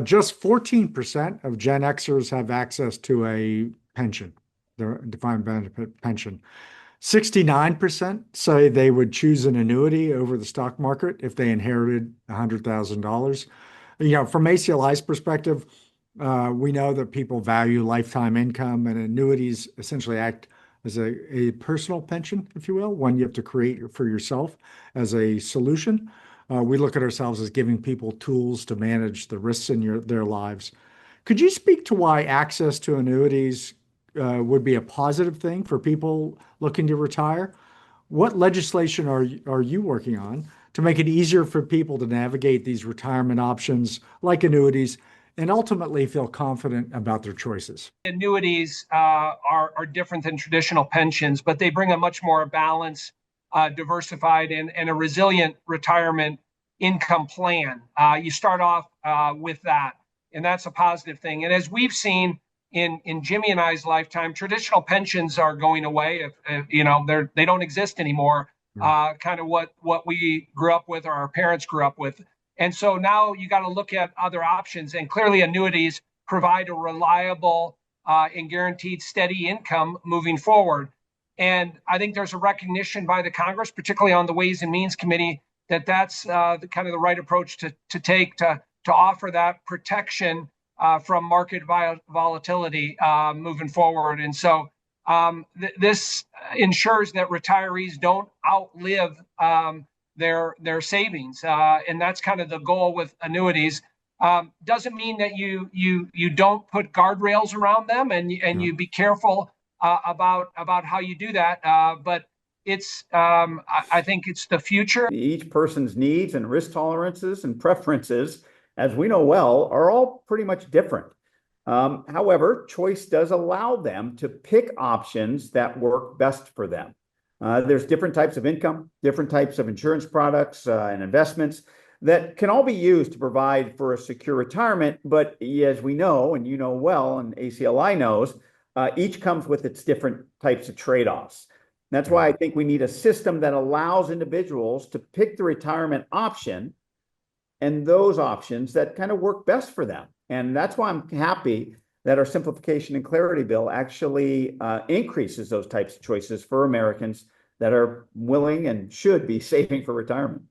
Just 14% of Gen Xers have access to a pension, their defined benefit pension. 69% say they would choose an annuity over the stock market if they inherited $100,000. From ACLI's perspective, we know that people value lifetime income, and annuities essentially act as a personal pension, if you will, one you have to create for yourself as a solution. We look at ourselves as giving people tools to manage the risks in their lives. Could you speak to why access to annuities would be a positive thing for people looking to retire? What legislation are you working on to make it easier for people to navigate these retirement options like annuities and ultimately feel confident about their choices? Annuities are different than traditional pensions, but they bring a much more balanced, diversified, and a resilient retirement income plan. You start off with that, and that's a positive thing. And as we've seen in Jimmy and I's lifetime, traditional pensions are going away. They don't exist anymore. Kind of what we grew up with, or our parents grew up with. And so now you got to look at other options, and clearly annuities provide a reliable and guaranteed steady income moving forward. And I think there's a recognition by the Congress, particularly on the Ways and Means Committee, that that's the kind of the right approach to take to offer that protection from market volatility moving forward. And so this ensures that retirees don't outlive their savings, and that's kind of the goal with annuities. Doesn't mean that you don't put guardrails around them, and you be careful about how you do that. But it's I think it's the future. Each person's needs and risk tolerances and preferences, as we know well, are all pretty much different. However, choice does allow them to pick options that work best for them. There's different types of income, different types of insurance products and investments that can all be used to provide for a secure retirement. But as we know, and you know well, and ACLI knows, each comes with its different types of trade-offs. That's why I think we need a system that allows individuals to pick the retirement option and those options that kind of work best for them. And that's why I'm happy that our simplification and clarity bill actually increases those types of choices for Americans that are willing and should be saving for retirement.